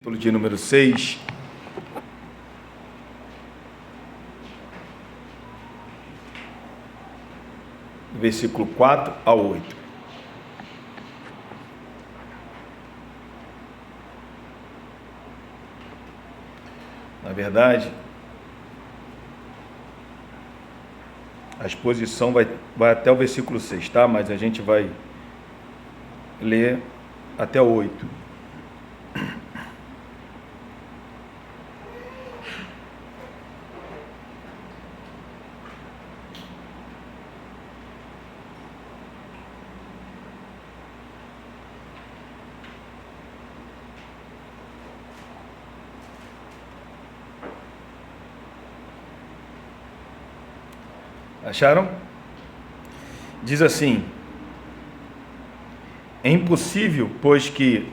Capítulo de número 6, versículo 4 ao 8. Na verdade, a exposição vai até o versículo 6, tá? Mas a gente vai ler até o 8. Acharam? Diz assim: é impossível, pois que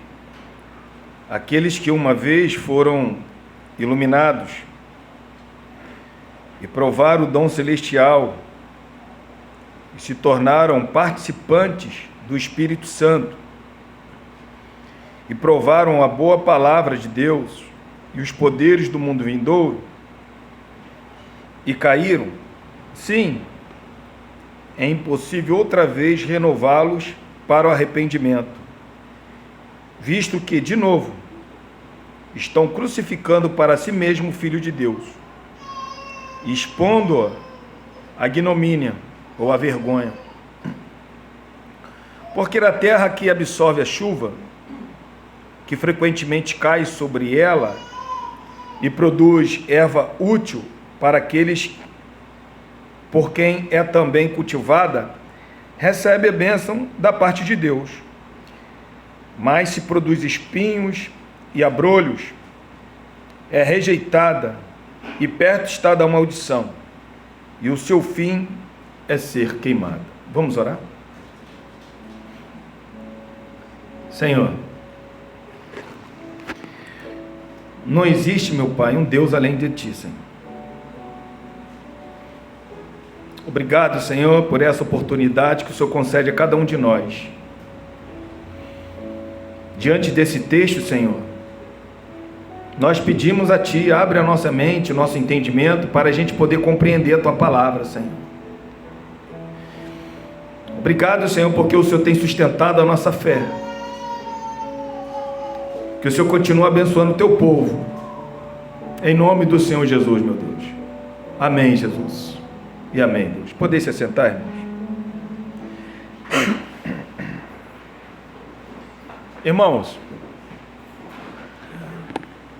aqueles que uma vez foram iluminados e provaram o dom celestial e se tornaram participantes do Espírito Santo e provaram a boa palavra de Deus e os poderes do mundo vindouro e caíram, sim, é impossível outra vez renová-los para o arrependimento, visto que, de novo, estão crucificando para si mesmo o Filho de Deus, expondo-o à ignomínia ou à vergonha. Porque na terra que absorve a chuva, que frequentemente cai sobre ela e produz erva útil para aqueles por quem é também cultivada, recebe a bênção da parte de Deus. Mas se produz espinhos e abrolhos, é rejeitada e perto está da maldição, e o seu fim é ser queimada. Vamos orar? Senhor, não existe, meu Pai, um Deus além de Ti, Senhor. Obrigado, Senhor, por essa oportunidade que o Senhor concede a cada um de nós. Diante desse texto, Senhor, nós pedimos a Ti, abre a nossa mente, o nosso entendimento, para a gente poder compreender a Tua palavra, Senhor. Obrigado, Senhor, porque o Senhor tem sustentado a nossa fé. Que o Senhor continue abençoando o Teu povo. Em nome do Senhor Jesus, meu Deus. Amém, Jesus. E amém, Deus. Podem se assentar, irmãos? Irmãos,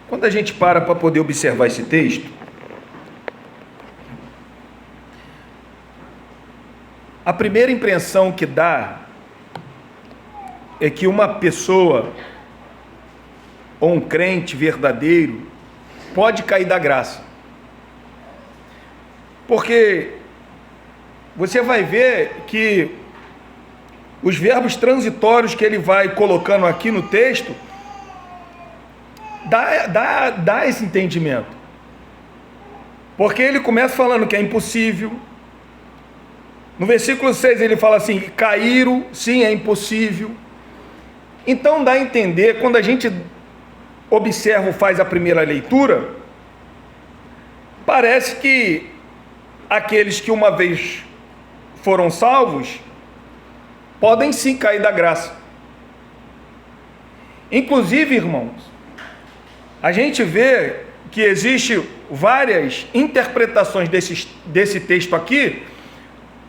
quando a gente para poder observar esse texto, a primeira impressão que dá é que uma pessoa ou um crente verdadeiro pode cair da graça. Porque você vai ver que os verbos transitórios que ele vai colocando aqui no texto dá esse entendimento. Porque ele começa falando que é impossível. No versículo 6 ele fala assim: caíram, sim, é impossível. Então dá a entender, quando a gente observa ou faz a primeira leitura, parece que aqueles que uma vez foram salvos podem sim cair da graça. Inclusive, irmãos, a gente vê que existe várias interpretações desse texto aqui,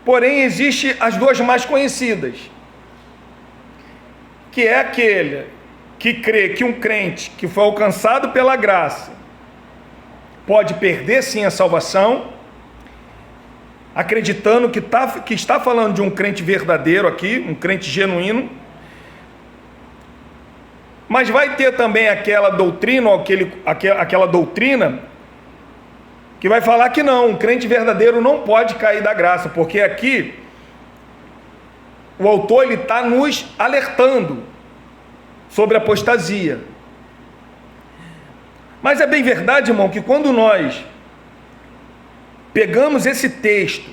porém existe as duas mais conhecidas, que é aquele que crê que um crente que foi alcançado pela graça pode perder sim a salvação, acreditando que está falando de um crente verdadeiro aqui, um crente genuíno. Mas vai ter também aquela doutrina, ou aquela doutrina que vai falar que não, um crente verdadeiro não pode cair da graça, porque aqui o autor ele está nos alertando sobre a apostasia. Mas é bem verdade, irmão, que quando nós pegamos esse texto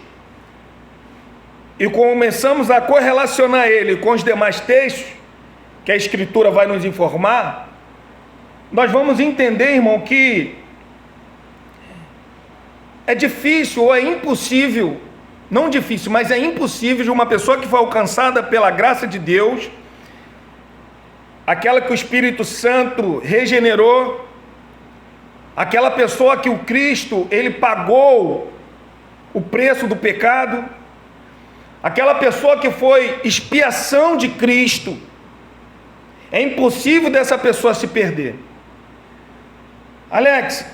e começamos a correlacionar ele com os demais textos que a Escritura vai nos informar, nós vamos entender, irmão, que é difícil ou é impossível, não difícil, mas é impossível de uma pessoa que foi alcançada pela graça de Deus, aquela que o Espírito Santo regenerou, aquela pessoa que o Cristo, ele pagou o preço do pecado, aquela pessoa que foi expiação de Cristo, é impossível dessa pessoa se perder. Alex,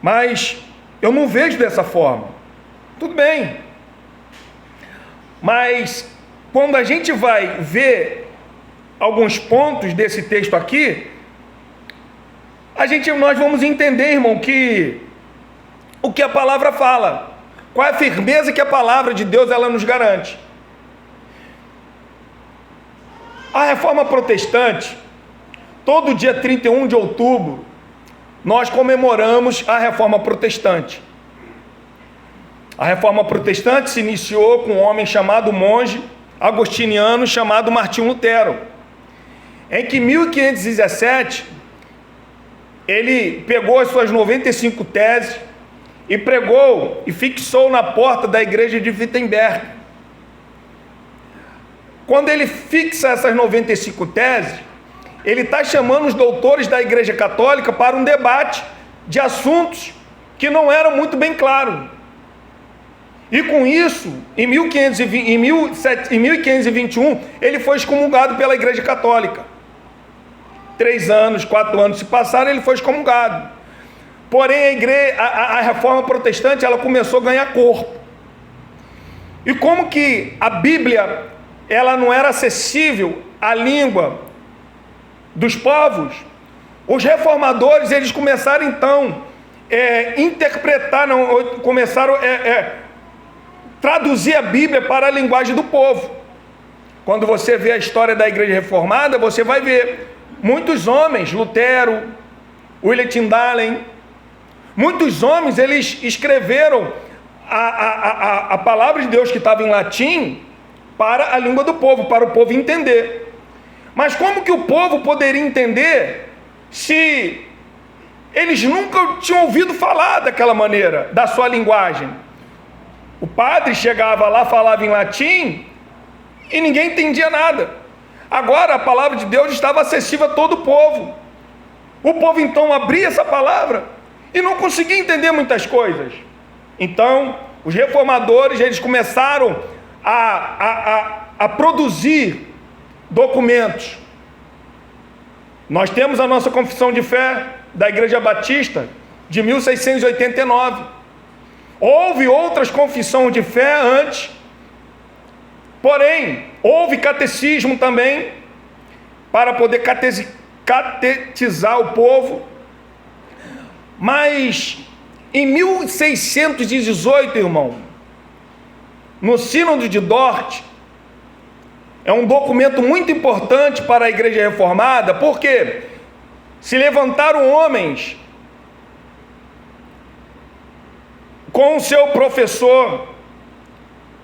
mas eu não vejo dessa forma. Tudo bem, mas quando a gente vai ver alguns pontos desse texto aqui, nós vamos entender, irmão, que o que a palavra fala, qual é a firmeza que a palavra de Deus ela nos garante. A Reforma Protestante, todo dia 31 de outubro, nós comemoramos a Reforma Protestante. A Reforma Protestante se iniciou com um homem chamado monge agostiniano chamado Martinho Lutero, em que em 1517 ele pegou as suas 95 teses e pregou e fixou na porta da igreja de Wittenberg. Quando ele fixa essas 95 teses, ele está chamando os doutores da igreja católica para um debate de assuntos que não eram muito bem claros. E com isso, em 1521, ele foi excomungado pela igreja católica. 3 anos, 4 anos se passaram, ele foi excomungado. Porém, a Reforma Protestante, ela começou a ganhar corpo. E como que a Bíblia, ela não era acessível à língua dos povos, os reformadores, eles começaram então traduzir a Bíblia para a linguagem do povo. Quando você vê a história da igreja reformada, você vai ver muitos homens, Lutero, William Tyndale, muitos homens, eles escreveram a palavra de Deus que estava em latim para a língua do povo, para o povo entender. Mas como que o povo poderia entender se eles nunca tinham ouvido falar daquela maneira, da sua linguagem? O padre chegava lá, falava em latim e ninguém entendia nada. Agora a palavra de Deus estava acessível a todo o povo. O povo então abria essa palavra e não conseguia entender muitas coisas. Então os reformadores, eles começaram a produzir documentos. Nós temos a nossa confissão de fé da Igreja Batista de 1689. Houve outras confissões de fé antes, porém houve catecismo também para poder catequizar o povo. Mas em 1618, irmão, no Sínodo de Dort, é um documento muito importante para a igreja reformada, porque se levantaram homens com o seu professor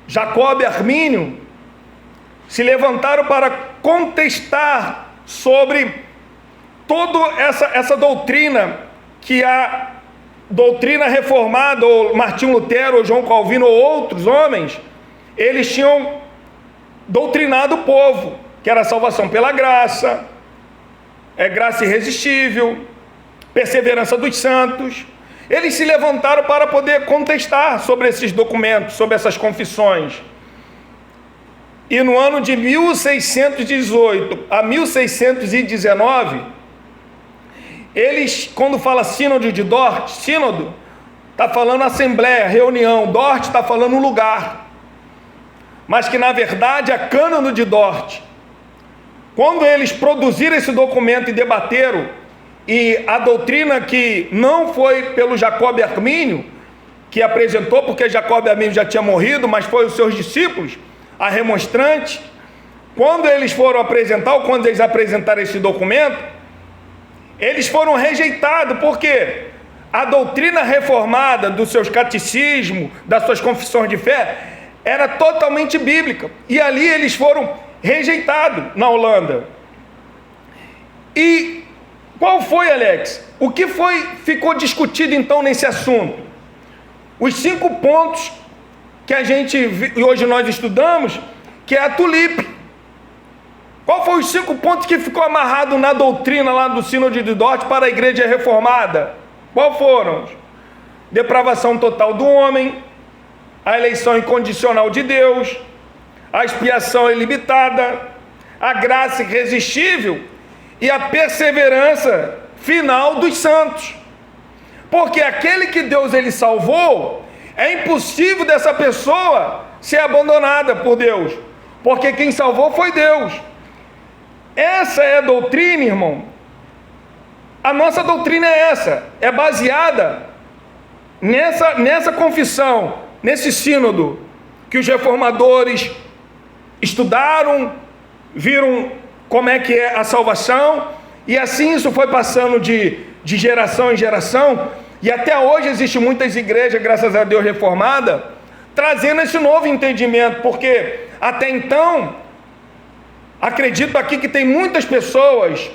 Jacob Armínio, se levantaram para contestar sobre toda essa doutrina, que a doutrina reformada, ou Martinho Lutero, ou João Calvino, ou outros homens, eles tinham doutrinado o povo, que era a salvação pela graça, graça irresistível, perseverança dos santos. Eles se levantaram para poder contestar sobre esses documentos, sobre essas confissões. E no ano de 1618 a 1619, eles, quando fala sínodo de Dort, sínodo está falando assembleia, reunião, Dort está falando lugar, mas que na verdade é cânone de Dort. Quando eles produziram esse documento e debateram, e a doutrina que não foi pelo Jacob Armínio que apresentou, porque Jacob Armínio já tinha morrido, mas foi os seus discípulos, a remonstrante, quando eles foram apresentar, ou quando eles apresentaram esse documento, eles foram rejeitados, porque a doutrina reformada dos seus catecismos, das suas confissões de fé, era totalmente bíblica, e ali eles foram rejeitados na Holanda. E Qual foi, Alex? O que ficou discutido então nesse assunto? Os 5 pontos que hoje nós estudamos, que é a tulipe. Qual foi os 5 pontos que ficou amarrado na doutrina lá do Sínodo de Dort para a igreja reformada? Qual foram? Depravação total do homem, a eleição incondicional de Deus, a expiação ilimitada, a graça irresistível e a perseverança final dos santos. Porque aquele que Deus ele salvou, é impossível dessa pessoa ser abandonada por Deus, porque quem salvou foi Deus. Essa é a doutrina, irmão. A nossa doutrina é essa, é baseada nessa confissão, nesse sínodo, que os reformadores estudaram, viram como é que é a salvação, e assim isso foi passando de geração em geração, e até hoje existe muitas igrejas, graças a Deus, reformadas, trazendo esse novo entendimento, porque até então, acredito aqui que tem muitas pessoas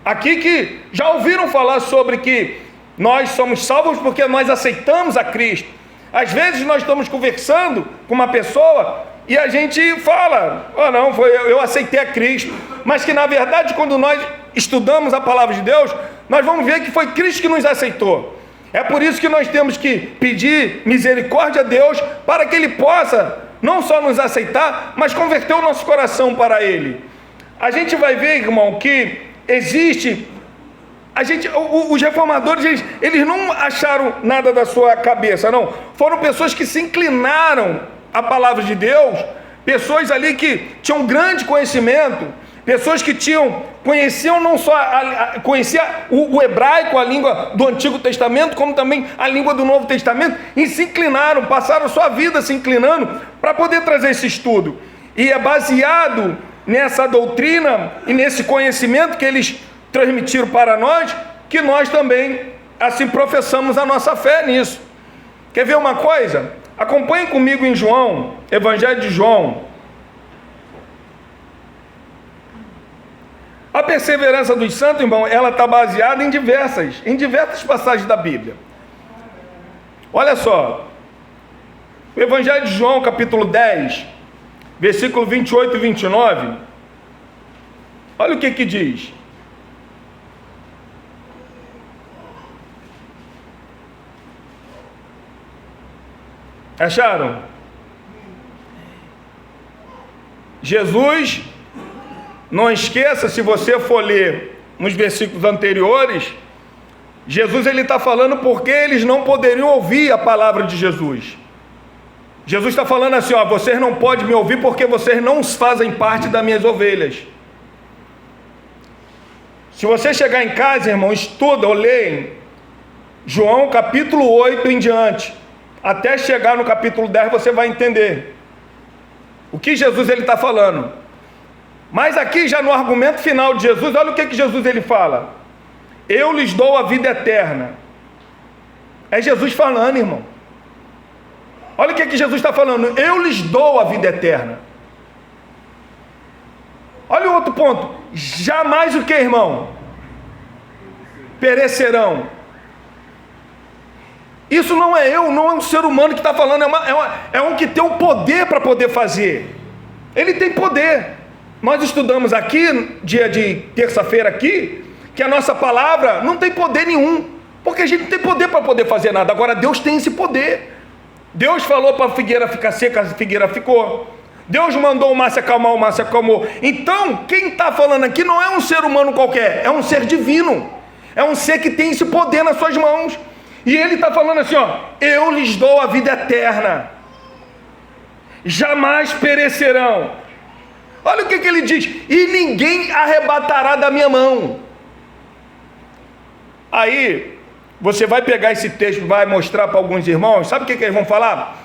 aqui que já ouviram falar sobre que nós somos salvos porque nós aceitamos a Cristo. Às vezes nós estamos conversando com uma pessoa e a gente fala, não, eu aceitei a Cristo, mas que na verdade quando nós estudamos a palavra de Deus, nós vamos ver que foi Cristo que nos aceitou. É por isso que nós temos que pedir misericórdia a Deus para que Ele possa não só nos aceitar, mas converter o nosso coração para Ele. A gente vai ver, irmão, que existe... os reformadores, eles não acharam nada da sua cabeça, não. Foram pessoas que se inclinaram à palavra de Deus, pessoas ali que tinham grande conhecimento, pessoas que conheciam não só conhecia o hebraico, a língua do Antigo Testamento, como também a língua do Novo Testamento, e se inclinaram, passaram a sua vida se inclinando para poder trazer esse estudo. E é baseado nessa doutrina e nesse conhecimento que eles transmitiram para nós, que nós também assim professamos a nossa fé nisso. Quer ver uma coisa? Acompanhe comigo em João, Evangelho de João. A perseverança dos santos, irmão, ela está baseada em diversas passagens da Bíblia. Olha só, o Evangelho de João, capítulo 10, versículo 28 e 29, olha o que diz. Acharam? Jesus, não esqueça, se você for ler nos versículos anteriores, Jesus ele está falando porque eles não poderiam ouvir a palavra de Jesus. Jesus está falando assim, vocês não podem me ouvir porque vocês não fazem parte das minhas ovelhas. Se você chegar em casa, irmão, estuda ou leia João capítulo 8 em diante, até chegar no capítulo 10 você vai entender o que Jesus ele está falando. Mas aqui já no argumento final de Jesus, olha o que Jesus ele fala: eu lhes dou a vida eterna. É Jesus falando, irmão. Olha o que Jesus está falando: eu lhes dou a vida eterna. Olha o outro ponto: jamais o que, irmão? Perecerão. Isso não é não é um ser humano que está falando, é um que tem o poder para poder fazer. Ele tem poder. Nós estudamos aqui, dia de terça-feira aqui, que a nossa palavra não tem poder nenhum, porque a gente não tem poder para poder fazer nada. Agora Deus tem esse poder. Deus falou para a figueira ficar seca, a figueira ficou. Deus mandou o mar se acalmar, o mar se acalmou. Então, quem está falando aqui não é um ser humano qualquer, é um ser divino. É um ser que tem esse poder nas suas mãos. E ele está falando assim, eu lhes dou a vida eterna. Jamais perecerão. Olha o que ele diz: e ninguém arrebatará da minha mão. Aí, você vai pegar esse texto, vai mostrar para alguns irmãos, sabe o que eles vão falar?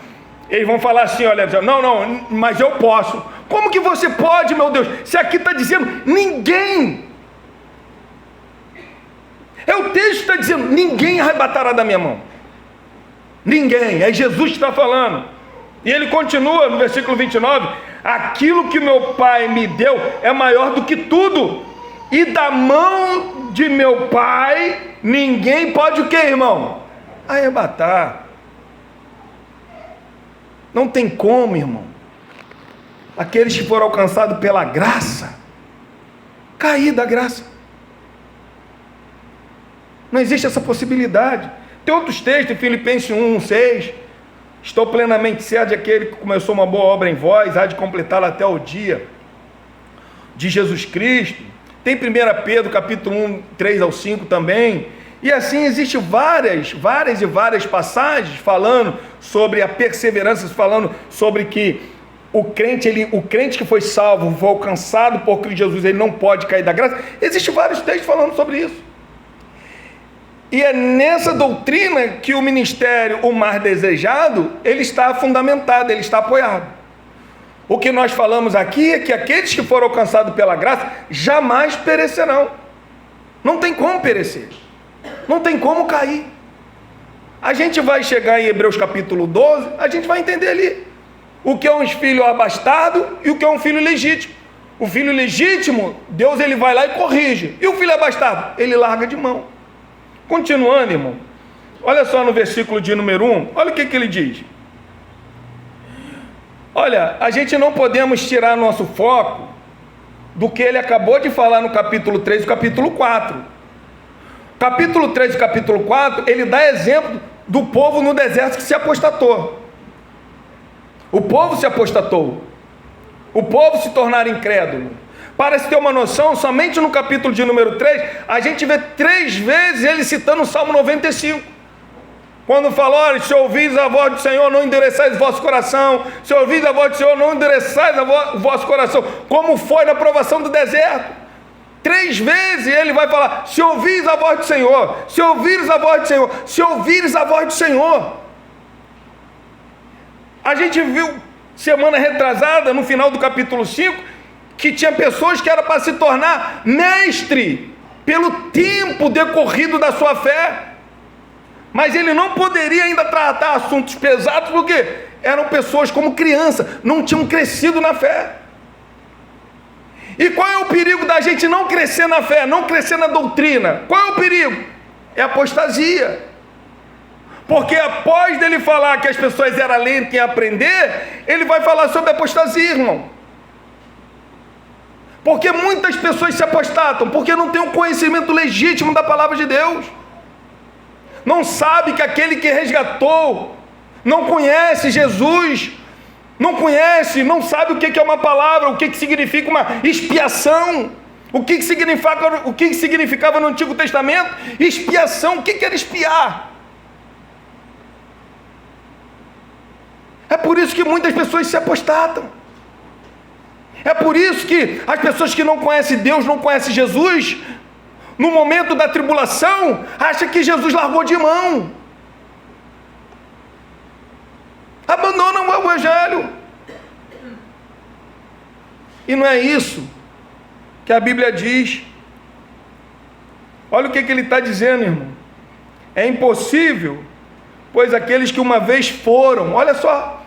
Eles vão falar assim, olha, não, mas eu posso. Como que você pode, meu Deus? Se aqui está dizendo, ninguém. O texto está dizendo, ninguém arrebatará da minha mão. Ninguém, é Jesus que está falando. E ele continua no versículo 29, aquilo que meu Pai me deu é maior do que tudo, E da mão de meu Pai, ninguém pode o quê, irmão? Arrebatar. Não tem como, irmão. Aqueles que foram alcançados pela graça, cair da graça. Não existe essa possibilidade. Tem outros textos, em Filipenses 1:6. Estou plenamente certo de aquele que começou uma boa obra em vós, há de completá-la até o dia de Jesus Cristo. Tem 1 Pedro, capítulo 1:3-5 também. E assim existe várias passagens falando sobre a perseverança, falando sobre que o crente que foi salvo, foi alcançado por Cristo Jesus, ele não pode cair da graça. Existem vários textos falando sobre isso. E é nessa doutrina que o ministério, o mais desejado, ele está fundamentado, ele está apoiado. O que nós falamos aqui é que aqueles que foram alcançados pela graça jamais perecerão. Não tem como perecer. Não tem como cair. A gente vai chegar em Hebreus capítulo 12, a gente vai entender ali o que é um filho abastado e o que é um filho legítimo. O filho legítimo, Deus ele vai lá e corrige. E o filho abastado, ele larga de mão. Continuando, irmão, olha só no versículo de número 1, olha o que ele diz. Olha, a gente não podemos tirar nosso foco do que ele acabou de falar no capítulo 3 e capítulo 4. Capítulo 3 e capítulo 4, ele dá exemplo do povo no deserto que se apostatou. O povo se apostatou. O povo se tornaram incrédulo. Para se ter uma noção, somente no capítulo de número 3, a gente vê 3 vezes ele citando o Salmo 95. Quando fala, olha, se ouvires a voz do Senhor, não endureçais o vosso coração. Se ouvires a voz do Senhor, não endureçais o vosso coração. Como foi na provação do deserto. 3 vezes ele vai falar, se ouvires a voz do Senhor, se ouvires a voz do Senhor, se ouvires a voz do Senhor. A gente viu semana retrasada, no final do capítulo 5, que tinha pessoas que era para se tornar mestre pelo tempo decorrido da sua fé, mas ele não poderia ainda tratar assuntos pesados, porque eram pessoas como criança, não tinham crescido na fé. E qual é o perigo da gente não crescer na fé, não crescer na doutrina? Qual é o perigo? É a apostasia. Porque após dele falar que as pessoas eram lentas em aprender, ele vai falar sobre apostasia, irmão. Porque muitas pessoas se apostatam, porque não tem um conhecimento legítimo da palavra de Deus. Não sabe que aquele que resgatou, não conhece Jesus, não conhece, não sabe o que é uma palavra, o que significa uma expiação, o que significava no Antigo Testamento, expiação, o que era expiar? É por isso que muitas pessoas se apostatam. É por isso que as pessoas que não conhecem Deus, não conhecem Jesus, no momento da tribulação, acham que Jesus largou de mão. Abandonam o Evangelho. E não é isso que a Bíblia diz. Olha o que ele está dizendo, irmão. É impossível, pois aqueles que uma vez foram, olha só,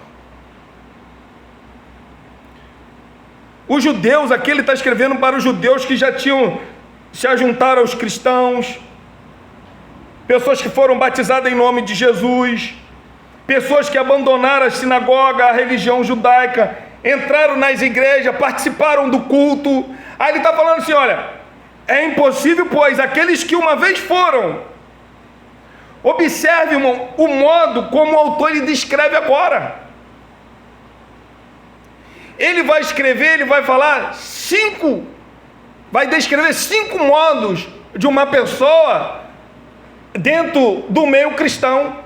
os judeus, aqui ele está escrevendo para os judeus que já tinham se ajuntaram aos cristãos, pessoas que foram batizadas em nome de Jesus, pessoas que abandonaram a sinagoga, a religião judaica, entraram nas igrejas, participaram do culto. Aí ele está falando assim, olha, é impossível, pois aqueles que uma vez foram. Observe, irmão, o modo como o autor ele descreve agora. Ele vai escrever, ele vai falar vai descrever 5 modos de uma pessoa dentro do meio cristão.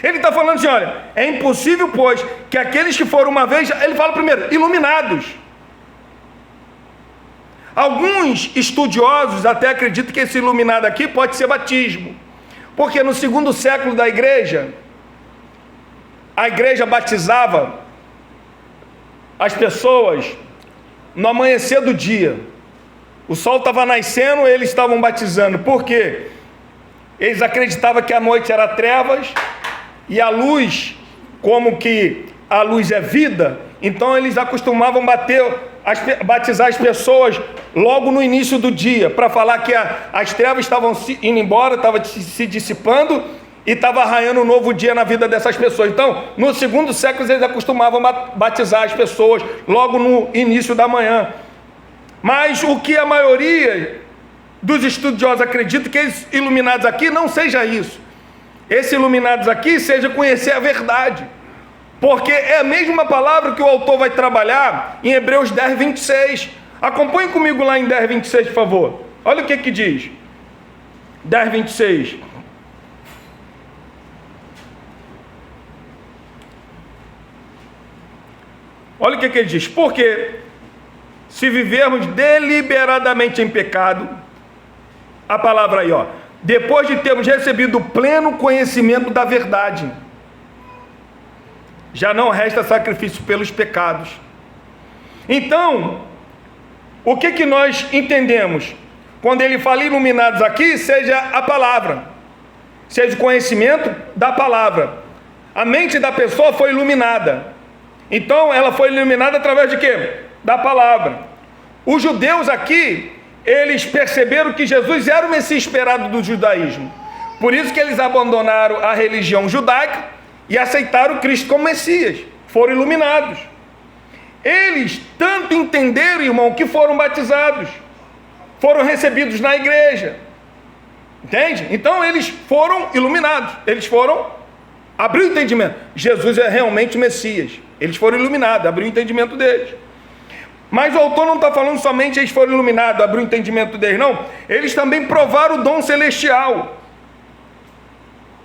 Ele está falando assim, olha, é impossível, pois, que aqueles que foram uma vez, ele fala primeiro, iluminados. Alguns estudiosos até acreditam que esse iluminado aqui pode ser batismo, porque no 2º século da igreja, a igreja batizava as pessoas no amanhecer do dia. O sol estava nascendo, eles estavam batizando. Por quê? Eles acreditavam que a noite era trevas e a luz, como que a luz é vida, então eles acostumavam bater batizar as pessoas logo no início do dia, para falar que as trevas estavam indo embora, estavam se dissipando e estava arraiando um novo dia na vida dessas pessoas. Então, no segundo século, eles acostumavam batizar as pessoas logo no início da manhã. Mas o que a maioria dos estudiosos acredita que esses iluminados aqui não seja isso. Esses iluminados aqui seja conhecer a verdade. Porque é a mesma palavra que o autor vai trabalhar em Hebreus 10, 26. Acompanhe comigo lá em 10, 26, por favor. Olha o que diz. 10, 26. Olha o que ele diz. Porque se vivermos deliberadamente em pecado, a palavra aí, ó, depois de termos recebido o pleno conhecimento da verdade, já não resta sacrifício pelos pecados. Então, o que nós entendemos? Quando ele fala iluminados aqui, seja a palavra, seja o conhecimento da palavra. A mente da pessoa foi iluminada. Então, ela foi iluminada através de quê? Da palavra. Os judeus aqui, eles perceberam que Jesus era o Messias esperado do judaísmo. Por isso que eles abandonaram a religião judaica e aceitaram Cristo como Messias. Foram iluminados. Eles tanto entenderam, irmão, que foram batizados. Foram recebidos na igreja. Entende? Então eles foram iluminados. Eles foram, abriu o entendimento. Jesus é realmente o Messias. Eles foram iluminados, abriu o entendimento deles. Mas o autor não está falando somente eles foram iluminados, abriu o entendimento deles, não. Eles também provaram o dom celestial.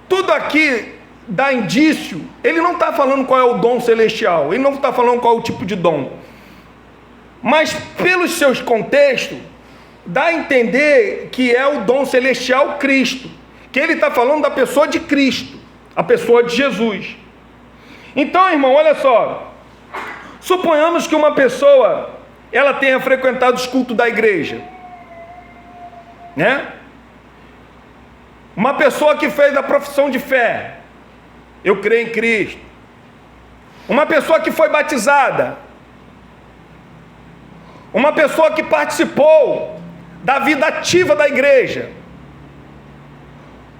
Tudo aqui dá indício, ele não está falando qual é o dom celestial, ele não está falando qual é o tipo de dom, mas pelos seus contextos, dá a entender que é o dom celestial Cristo, que ele está falando da pessoa de Cristo, a pessoa de Jesus. Então, irmão, olha só, suponhamos que uma pessoa, ela tenha frequentado os cultos da igreja, né? Uma pessoa que fez a profissão de fé, eu creio em Cristo. Uma pessoa que foi batizada. Uma pessoa que participou da vida ativa da igreja.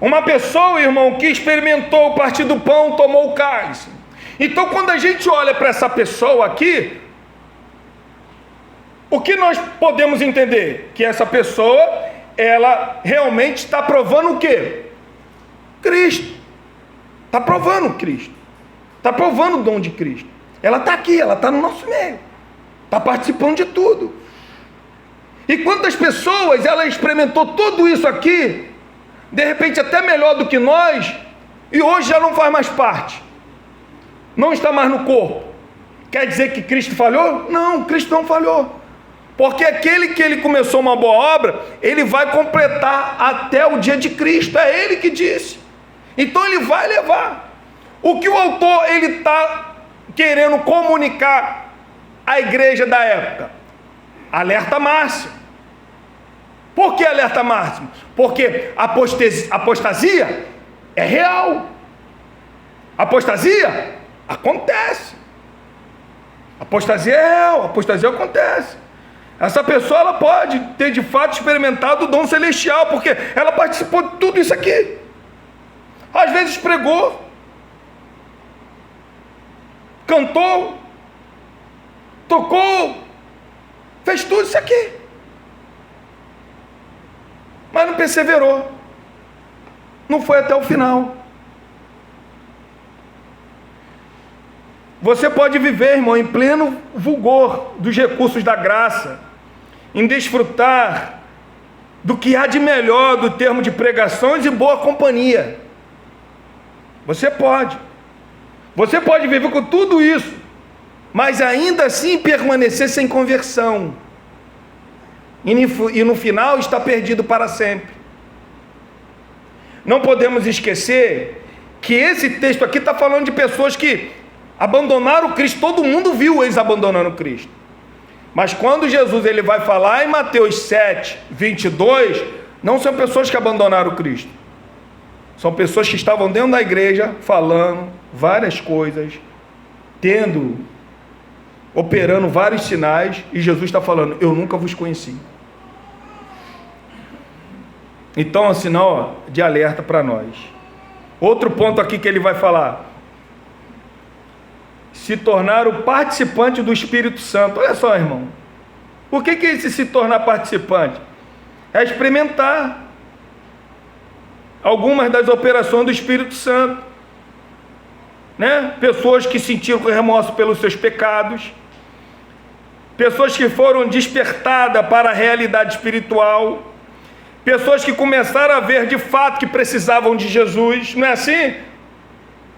Uma pessoa, irmão, que experimentou o partir do pão, tomou o cálice. Então, quando a gente olha para essa pessoa aqui, o que nós podemos entender? Que essa pessoa, ela realmente está provando o quê? Cristo. Está provando Cristo. Está provando o dom de Cristo. Ela está aqui, ela está no nosso meio. Está participando de tudo. E quantas pessoas ela experimentou tudo isso aqui, de repente até melhor do que nós, e hoje já não faz mais parte. Não está mais no corpo. Quer dizer que Cristo falhou? Não, Cristo não falhou. Porque aquele que ele começou uma boa obra, ele vai completar até o dia de Cristo. É ele que disse. Então ele vai levar. O que o autor ele está querendo comunicar à igreja da época? Alerta máximo. Por que alerta máximo? Porque apostasia é real. Apostasia acontece. Apostasia é real, apostasia acontece. Essa pessoa ela pode ter de fato experimentado o dom celestial, porque ela participou de tudo isso aqui. Às vezes pregou, cantou, tocou, fez tudo isso aqui, mas não perseverou, não foi até o final. Você pode viver, irmão, em pleno vulgor dos recursos da graça, em desfrutar do que há de melhor do termo de pregações e boa companhia. Você pode viver com tudo isso, mas ainda assim permanecer sem conversão, e no final está perdido para sempre. Não podemos esquecer que esse texto aqui está falando de pessoas que abandonaram Cristo. Todo mundo viu eles abandonando Cristo, mas quando Jesus ele vai falar em Mateus 7, 22, não são pessoas que abandonaram Cristo, são pessoas que estavam dentro da igreja falando várias coisas, tendo operando vários sinais, e Jesus está falando: eu nunca vos conheci. Então é um sinal de alerta para nós. Outro ponto aqui que ele vai falar: se tornar o participante do Espírito Santo. Olha só, irmão, o que é esse se tornar participante? É experimentar algumas das operações do Espírito Santo, né? Pessoas que sentiram remorso pelos seus pecados, pessoas que foram despertadas para a realidade espiritual, pessoas que começaram a ver de fato que precisavam de Jesus. Não é assim?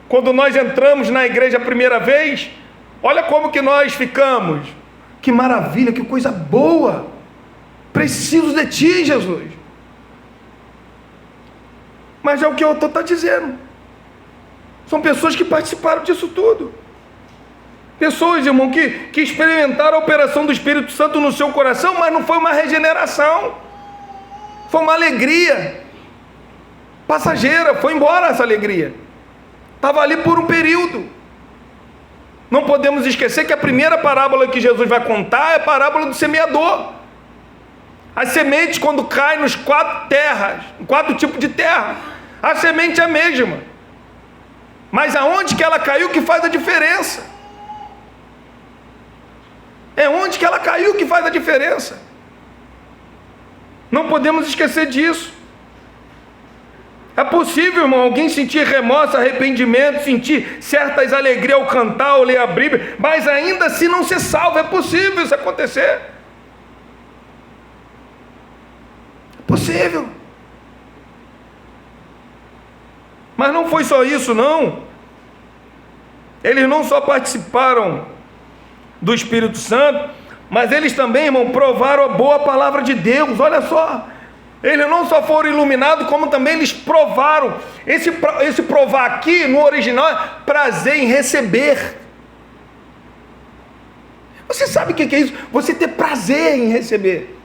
Quando nós entramos na igreja a primeira vez, olha como que nós ficamos: que maravilha, que coisa boa, preciso de ti, Jesus. Mas é o que o autor está dizendo. São pessoas que participaram disso tudo. Pessoas, irmão, que experimentaram a operação do Espírito Santo no seu coração, mas não foi uma regeneração. Foi uma alegria passageira, foi embora essa alegria. Estava ali por um período. Não podemos esquecer que a primeira parábola que Jesus vai contar é a parábola do semeador. As sementes, quando caem nos quatro tipos de terra, a semente é a mesma. Mas aonde que ela caiu que faz a diferença. É onde que ela caiu que faz a diferença. Não podemos esquecer disso. É possível, irmão, alguém sentir remorso, arrependimento, sentir certas alegrias ao cantar ou ler a Bíblia, mas ainda assim não ser salvo. É possível isso acontecer. Possível. Mas não foi só isso, não. Eles não só participaram do Espírito Santo, mas eles também, irmão, provaram a boa palavra de Deus. Olha só, eles não só foram iluminados, como também eles provaram. Esse provar aqui no original é prazer em receber. Você sabe o que é isso? Você ter prazer em receber.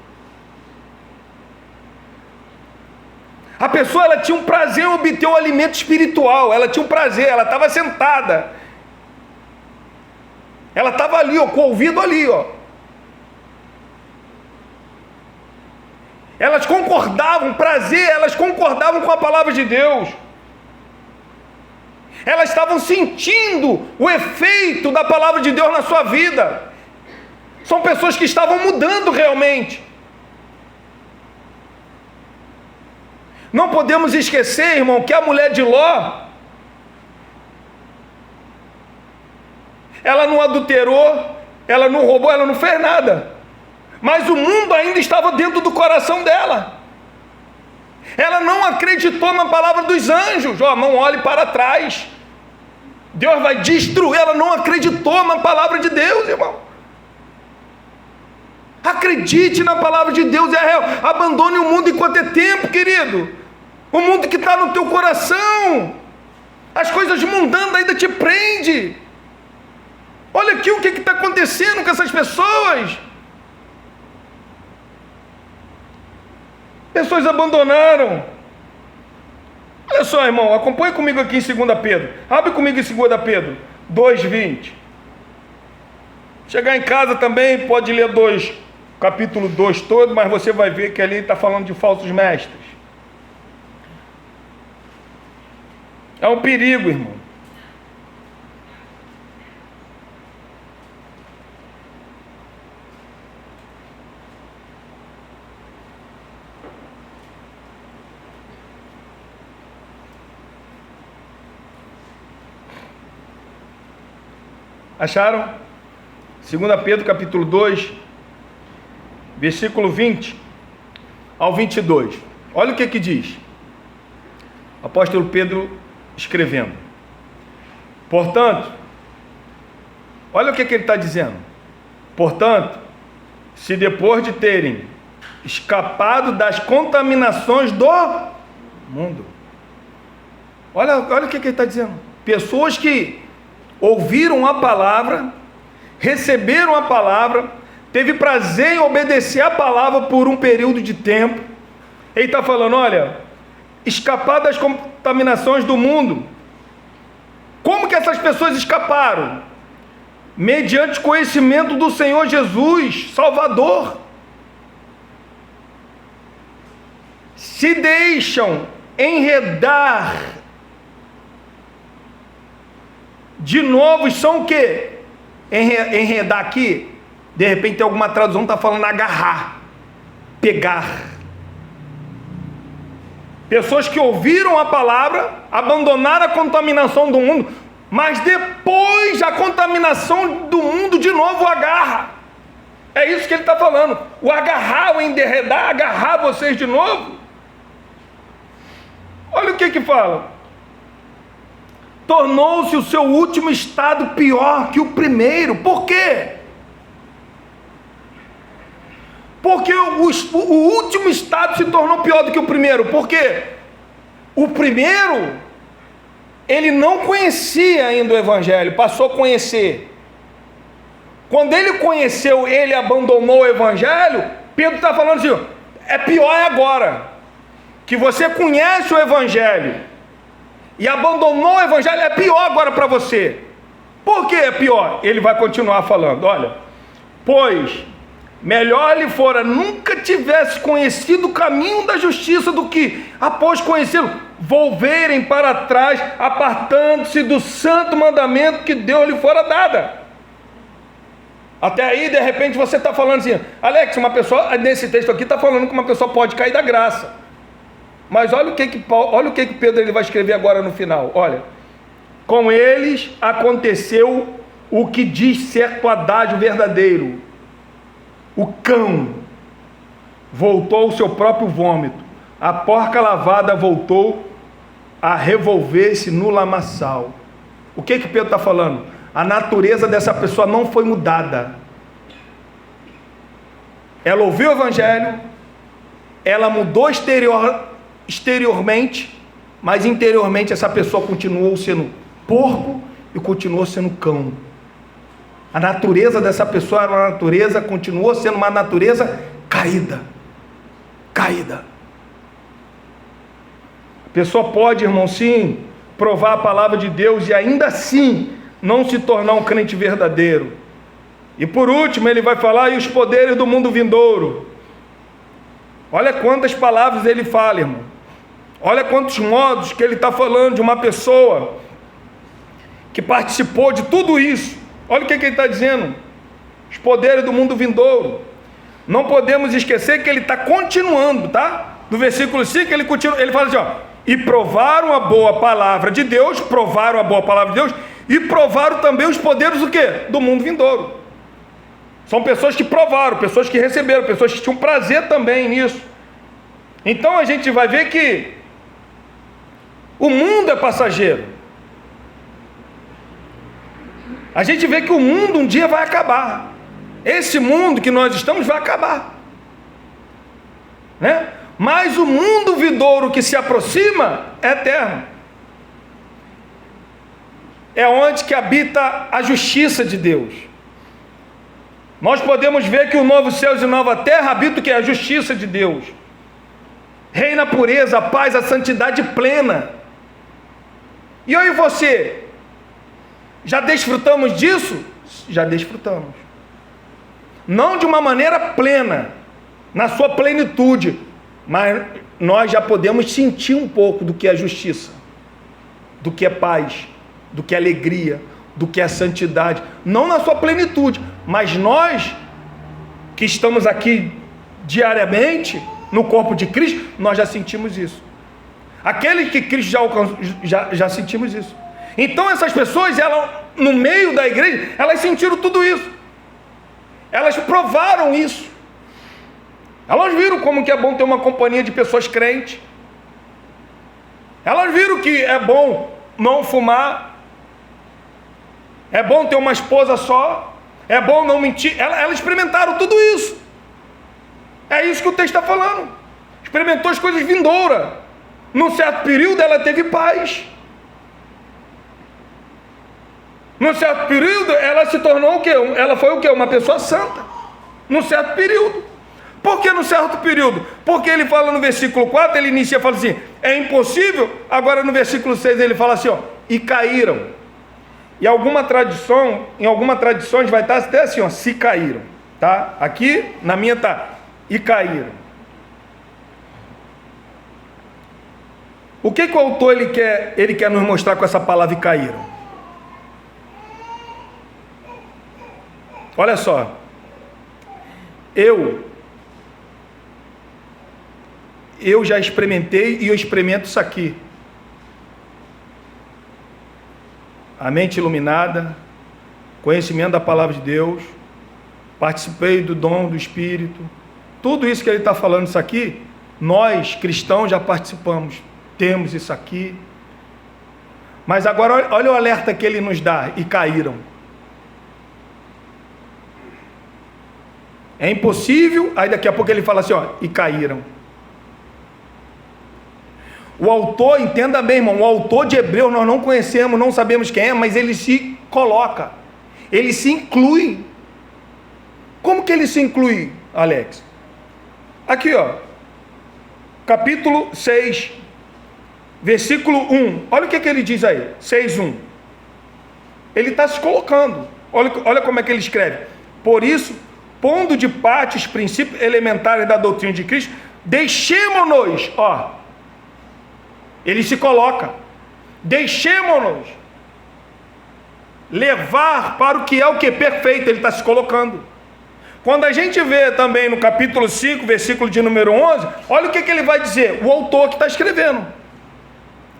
A pessoa, ela tinha um prazer em obter o alimento espiritual. Ela tinha um prazer, ela estava sentada, ela estava ali, ó, com o ouvido ali, ó. Elas concordavam, prazer, elas concordavam com a palavra de Deus. Elas estavam sentindo o efeito da palavra de Deus na sua vida. São pessoas que estavam mudando realmente. Não podemos esquecer, irmão, que a mulher de Ló, ela não adulterou, ela não roubou, ela não fez nada. Mas o mundo ainda estava dentro do coração dela. Ela não acreditou na palavra dos anjos. Ó, não olhe para trás, Deus vai destruir. Ela não acreditou na palavra de Deus, irmão. Acredite na palavra de Deus, é real. Abandone o mundo enquanto é tempo, querido. O mundo que está no teu coração, as coisas mundanas ainda te prende. Olha aqui o que está acontecendo com essas pessoas. Pessoas abandonaram. Olha só, irmão, acompanhe comigo aqui em 2 Pedro. Abre comigo em 2 Pedro 2:20. Chegar em casa também, pode ler capítulo 2 todo, mas você vai ver que ali está falando de falsos mestres. É um perigo, irmão. Acharam? 2 Pedro capítulo 2, versículo 20 ao 22. Olha o que diz. Apóstolo Pedro escrevendo. Portanto, olha o que ele está dizendo. Portanto, se depois de terem escapado das contaminações do mundo, olha o que ele está dizendo. Pessoas que ouviram a palavra, receberam a palavra, teve prazer em obedecer a palavra por um período de tempo. Ele está falando, olha, escapar das contaminações do mundo. Como que essas pessoas escaparam? mediante conhecimento do Senhor Jesus, Salvador, se deixam enredar de novo, são o quê? Enredar aqui, de repente tem alguma tradução que está falando agarrar, pegar. Pessoas que ouviram a palavra, abandonaram a contaminação do mundo, mas depois a contaminação do mundo de novo agarra. É isso que ele está falando. O agarrar, o enredar, agarrar vocês de novo. Olha o que fala. Tornou-se o seu último estado pior que o primeiro. Por quê? Porque o último estado se tornou pior do que o primeiro. Por quê? O primeiro, ele não conhecia ainda o Evangelho, passou a conhecer. Quando ele conheceu, ele abandonou o Evangelho. Pedro está falando assim, é pior agora, que você conhece o Evangelho e abandonou o Evangelho, é pior agora para você. Por que é pior? Ele vai continuar falando, olha, pois melhor lhe fora nunca tivesse conhecido o caminho da justiça do que, após conhecê-lo, volverem para trás, apartando-se do santo mandamento que Deus lhe fora dada. Até aí, de repente, você está falando assim, Alex, uma pessoa, nesse texto aqui está falando que uma pessoa pode cair da graça. Mas olha o que Pedro ele vai escrever agora no final. Olha, com eles aconteceu o que diz certo adágio verdadeiro. O cão voltou ao seu próprio vômito, a porca lavada voltou a revolver-se no lamaçal. O que Pedro está falando? A natureza dessa pessoa não foi mudada. Ela ouviu o Evangelho, ela mudou exteriormente, mas interiormente essa pessoa continuou sendo porco e continuou sendo cão. A natureza dessa pessoa era uma natureza, continuou sendo uma natureza caída. Caída. A pessoa pode, irmão, sim, provar a palavra de Deus e ainda assim não se tornar um crente verdadeiro. E por último ele vai falar, e os poderes do mundo vindouro. Olha quantas palavras ele fala, irmão. Olha quantos modos que ele está falando de uma pessoa que participou de tudo isso. Olha o que ele está dizendo. Os poderes do mundo vindouro. Não podemos esquecer que ele está continuando, tá? No versículo 5 ele continua, ele fala assim, ó, e provaram a boa palavra de Deus, provaram a boa palavra de Deus, e provaram também os poderes do quê? Do mundo vindouro. São pessoas que provaram, pessoas que receberam, pessoas que tinham prazer também nisso. Então a gente vai ver que o mundo é passageiro. A gente vê que o mundo um dia vai acabar. Esse mundo que nós estamos vai acabar, né? Mas o mundo vindouro que se aproxima é eterno. É onde que habita a justiça de Deus. Nós podemos ver que o novo céu e nova terra habita o que é a justiça de Deus. Reina a pureza, a paz, a santidade plena. E eu e você, já desfrutamos disso? Já desfrutamos. Não de uma maneira plena, na sua plenitude, mas nós já podemos sentir um pouco do que é justiça, do que é paz, do que é alegria, do que é santidade. Não na sua plenitude, mas nós que estamos aqui diariamente, no corpo de Cristo, nós já sentimos isso. Aqueles que Cristo já alcançou, já sentimos isso. Então essas pessoas, no meio da igreja, elas sentiram tudo isso. Elas provaram isso. Elas viram como que é bom ter uma companhia de pessoas crentes. Elas viram que é bom não fumar. É bom ter uma esposa só. É bom não mentir. Elas experimentaram tudo isso. É isso que o texto está falando. Experimentou as coisas vindouras. Num certo período ela teve paz. Num certo período, ela se tornou o quê? Ela foi o quê? Uma pessoa santa. Num certo período. Por que num certo período? Porque ele fala no versículo 4, ele inicia e fala assim, é impossível. Agora no versículo 6 ele fala assim, ó, e caíram. E em algumas tradições vai estar até assim, ó, se caíram, tá? Aqui na minha tá, e caíram. O que o autor ele quer nos mostrar com essa palavra e caíram? Olha só, eu já experimentei e eu experimento isso aqui. A mente iluminada, conhecimento da palavra de Deus, participei do dom do Espírito, tudo isso que ele está falando, isso aqui, nós cristãos já participamos, temos isso aqui. Mas agora olha o alerta que ele nos dá, e caíram. É impossível, aí daqui a pouco ele fala assim, ó, e caíram. O autor, entenda bem, irmão, o autor de Hebreus nós não conhecemos, não sabemos quem é, mas ele se coloca, ele se inclui. Como que ele se inclui, Alex? Aqui, ó, capítulo 6, versículo 1, olha o que ele diz aí, 6:1. Ele está se colocando, olha como é que ele escreve. Por isso, pondo de parte os princípios elementares da doutrina de Cristo, deixemo-nos, ó, ele se coloca, deixemo-nos levar para o que é perfeito, ele está se colocando. Quando a gente vê também no capítulo 5, versículo de número 11, olha o que ele vai dizer, o autor que está escrevendo,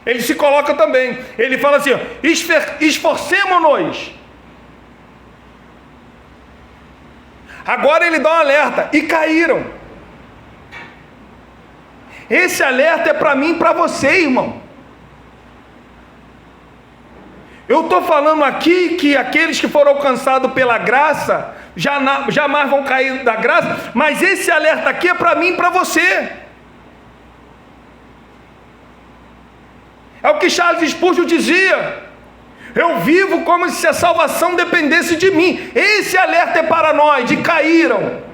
ele se coloca também, ele fala assim, esforcemo-nos. Agora ele dá um alerta, e caíram. Esse alerta é para mim e para você, irmão. Eu estou falando aqui que aqueles que foram alcançados pela graça, jamais vão cair da graça, mas esse alerta aqui é para mim e para você. É o que Charles Spurgeon dizia, eu vivo como se a salvação dependesse de mim. Esse alerta é para nós, de caíram.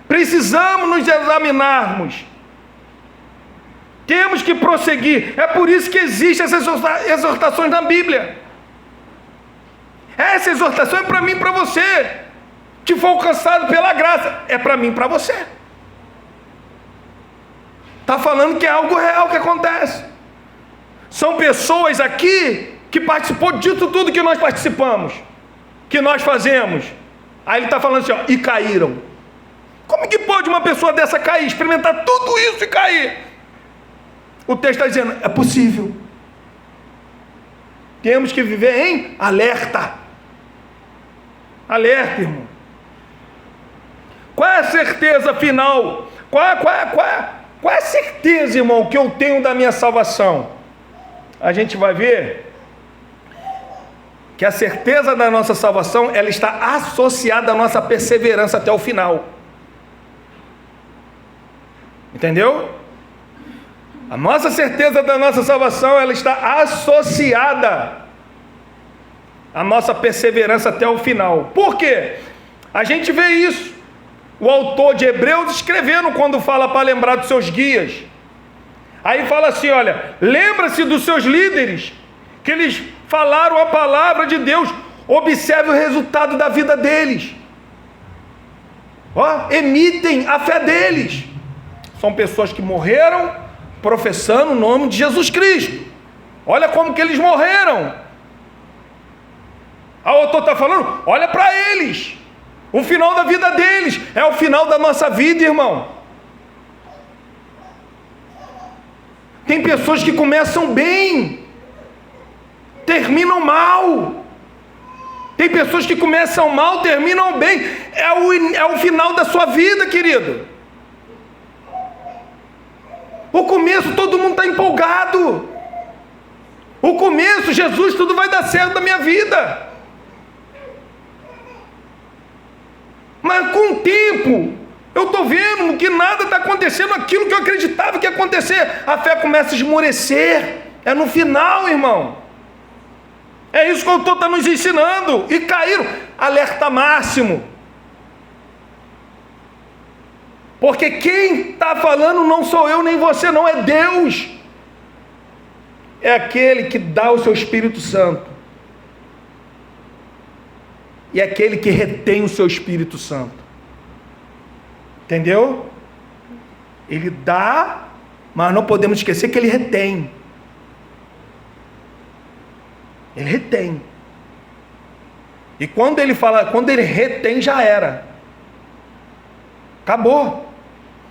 Precisamos nos examinarmos. Temos que prosseguir. É por isso que existem essas exortações na Bíblia. Essa exortação é para mim e para você. Que foi alcançado pela graça. É para mim e para você. Está falando que é algo real que acontece. São pessoas aqui que participou disso tudo que nós participamos. Que nós fazemos. Aí ele está falando assim, ó, e caíram. Como que pode uma pessoa dessa cair, experimentar tudo isso e cair? O texto está dizendo, é possível. Temos que viver em alerta. Alerta, irmão. Qual é a certeza final? Qual é a certeza, irmão, que eu tenho da minha salvação? A gente vai ver que a certeza da nossa salvação, ela está associada à nossa perseverança até o final. Entendeu? A nossa certeza da nossa salvação, ela está associada à nossa perseverança até o final. Por quê? A gente vê isso. O autor de Hebreus escrevendo quando fala para lembrar dos seus guias. Aí fala assim, olha, lembra-se dos seus líderes, que eles falaram a palavra de Deus, observe o resultado da vida deles. Ó, emitem a fé deles. São pessoas que morreram professando o nome de Jesus Cristo. Olha como que eles morreram. O autor está falando, olha para eles. O final da vida deles é o final da nossa vida, irmão. Tem pessoas que começam bem, terminam mal. Tem pessoas que começam mal, terminam bem. É o final da sua vida, querido. O começo todo mundo está empolgado. O começo, Jesus, tudo vai dar certo na minha vida. Mas com o tempo, eu estou vendo que nada está acontecendo, aquilo que eu acreditava que ia acontecer. A fé começa a esmorecer. É no final, irmão. É isso que o autor está nos ensinando. E caíram. Alerta máximo. Porque quem está falando não sou eu nem você, não, é Deus. é aquele que dá o seu Espírito Santo. E é aquele que retém o seu Espírito Santo. Entendeu? Ele dá, mas não podemos esquecer que ele retém. Ele retém. E quando ele fala, quando ele retém, já era. Acabou.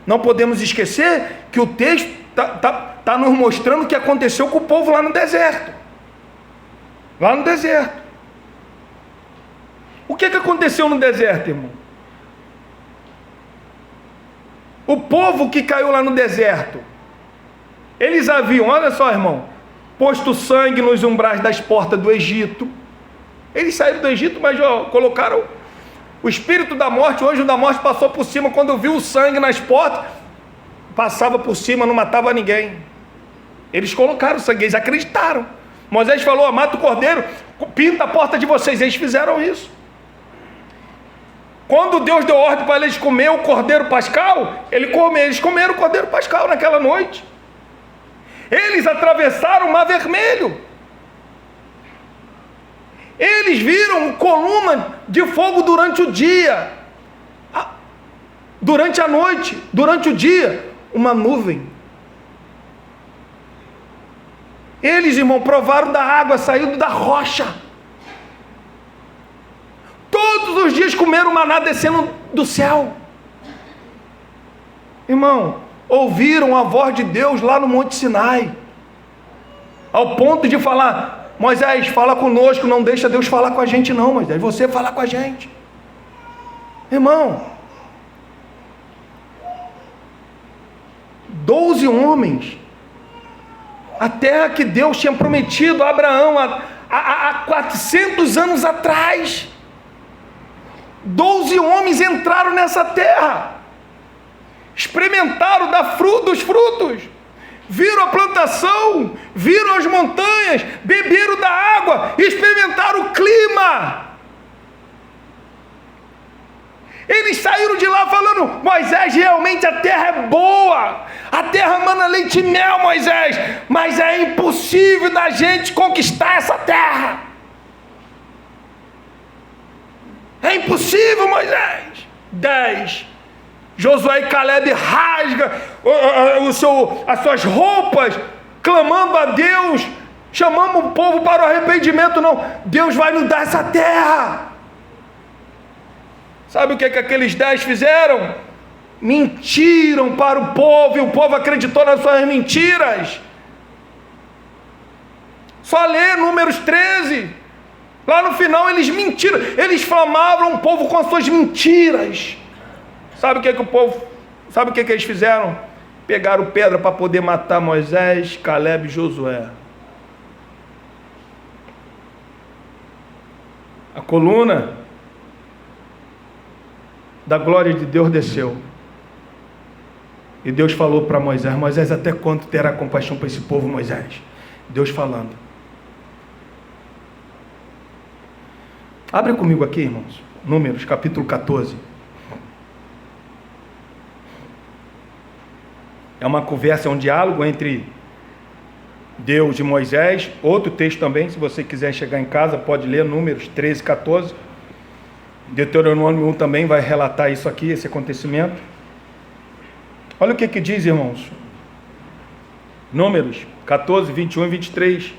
Não podemos esquecer que o texto está nos mostrando o que aconteceu com o povo lá no deserto. Lá no deserto. O que aconteceu no deserto, irmão? O povo que caiu lá no deserto, eles haviam, olha só, irmão, posto sangue nos umbrais das portas do Egito. Eles saíram do Egito, mas colocaram o espírito da morte, o anjo da morte passou por cima. Quando viu o sangue nas portas, passava por cima, não matava ninguém. Eles colocaram o sangue, eles acreditaram. Moisés falou: mata o cordeiro, pinta a porta de vocês. Eles fizeram isso. Quando Deus deu ordem para eles comer o cordeiro pascal, eles comeram o cordeiro pascal naquela noite. Eles atravessaram o Mar Vermelho. Eles viram coluna de fogo durante o dia, durante a noite, durante o dia, uma nuvem. Eles, irmão, provaram da água saindo da rocha. Todos os dias comeram maná descendo do céu. Irmão, ouviram a voz de Deus lá no Monte Sinai, ao ponto de falar: Moisés, fala conosco, não deixa Deus falar com a gente não, Moisés, você falar com a gente. Irmão, 12 homens, a terra que Deus tinha prometido a Abraão há 400 anos atrás. 12 homens entraram nessa terra, experimentaram dos frutos, viram a plantação, viram as montanhas, beberam da água, experimentaram o clima. Eles saíram de lá falando: Moisés, realmente a terra é boa, a terra mana leite e mel, Moisés, mas é impossível da gente conquistar essa terra. É impossível, Moisés. 10. Josué e Caleb rasgam as suas roupas, clamando a Deus, chamando o povo para o arrependimento. Não, Deus vai nos dar essa terra. Sabe o que aqueles 10 fizeram? Mentiram para o povo, e o povo acreditou nas suas mentiras. Só lê Números 13. Lá no final eles mentiram, eles flamavam o povo com as suas mentiras. Sabe o que o povo, sabe o que eles fizeram? Pegaram pedra para poder matar Moisés, Caleb e Josué. A coluna da glória de Deus desceu. E Deus falou para Moisés: Moisés, até quando terá compaixão para esse povo, Moisés? Deus falando. Abre comigo aqui, irmãos, Números, capítulo 14. É uma conversa, é um diálogo entre Deus e Moisés. Outro texto também, se você quiser chegar em casa, pode ler Números 13, 14. Deuteronômio 1 também vai relatar isso aqui, esse acontecimento. Olha o que diz, irmãos. Números 14, 21 e 23.